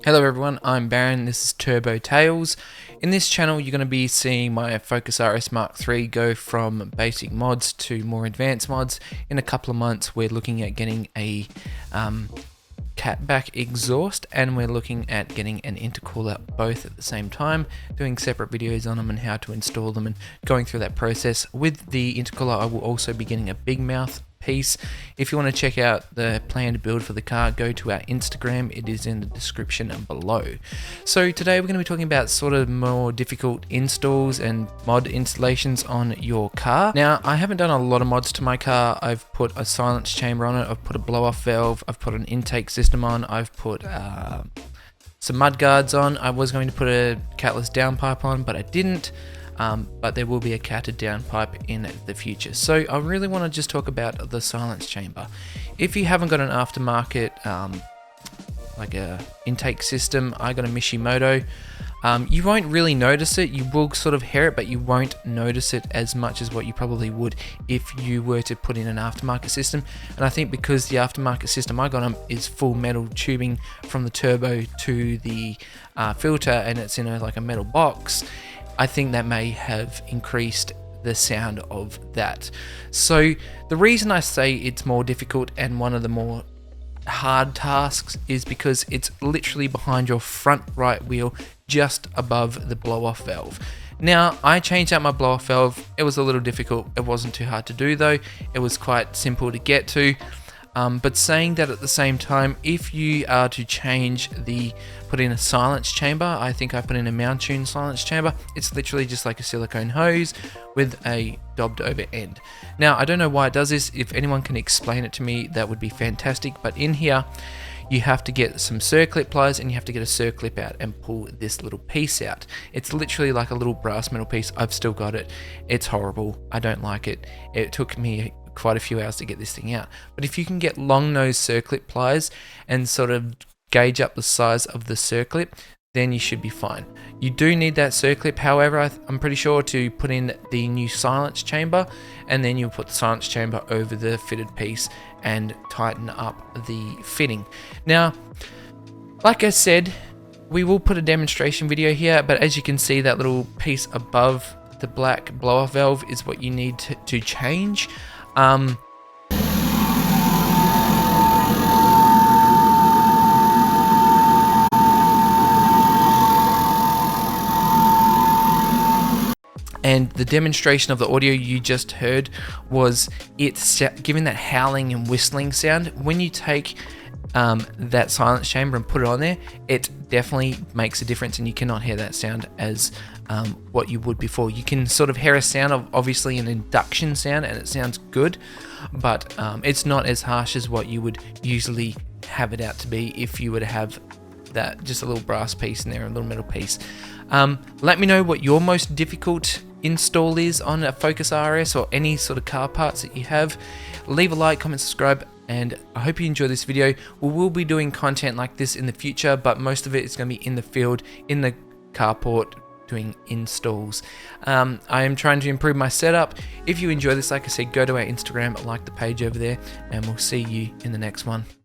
Hello everyone, I'm Baron, this is Turbo Tales. In this channel you're going to be seeing my Focus RS MK3 go from basic mods to more advanced mods. In a couple of months we're looking at getting a catback exhaust, and we're looking at getting an intercooler both at the same time, doing separate videos on them and how to install them and going through that process. With the intercooler I will also be getting a big mouth piece. If you want to check out the planned build for the car, go to our Instagram, it is in the description below. So today we're going to be talking about sort of more difficult installs and mod installations on your car. Now I haven't done a lot of mods to my car. I've put a silence chamber on it, I've put a blow off valve, I've put an intake system on, I've put some mud guards on. I was going to put a catless downpipe on, but I didn't. But there will be a catted downpipe in the future. So I really want to just talk about the silence chamber. If you haven't got an aftermarket like a intake system, I got a Mishimoto. You won't really notice it. You will sort of hear it, but you won't notice it as much as what you probably would if you were to put in an aftermarket system. And I think because the aftermarket system I got is full metal tubing from the turbo to the filter, and it's in like a metal box, I think that may have increased the sound of that. So the reason I say it's more difficult and one of the more hard tasks is because it's literally behind your front right wheel, just above the blow off valve. Now I changed out my blow off valve. It was a little difficult. It wasn't too hard to do though. It was quite simple to get to. But saying that at the same time, if you are to put in a silence chamber, I think I put in a mount tune silence chamber. It's literally just like a silicone hose with a dobbed over end. Now I don't know why it does this. If anyone can explain it to me, that would be fantastic. But in here you have to get some circlip pliers and you have to get a circlip out and pull this little piece out. It's literally like a little brass metal piece. I've still got it. It's horrible. I don't like it. It took me quite a few hours to get this thing out. But if you can get long nose circlip pliers and sort of gauge up the size of the circlip, then you should be fine. You do need that circlip, however, I'm pretty sure, to put in the new silence chamber, and then you'll put the silence chamber over the fitted piece and tighten up the fitting. Now, like I said, we will put a demonstration video here, but as you can see, that little piece above the black blow-off valve is what you need to change. And the demonstration of the audio you just heard was it giving that howling and whistling sound. When you take that silence chamber and put it on there, it definitely makes a difference, and you cannot hear that sound as what you would before. You can sort of hear a sound of obviously an induction sound, and it sounds good, but it's not as harsh as what you would usually have it out to be if you were to have that just a little brass piece in there, a little metal piece. Let me know what your most difficult install is on a Focus RS or any sort of car parts that you have. Leave a like, comment, subscribe, and I hope you enjoy this video. We will be doing content like this in the future, but most of it is going to be in the field, in the carport, doing installs. I am trying to improve my setup. If you enjoy this, like I said, go to our Instagram, like the page over there, and we'll see you in the next one.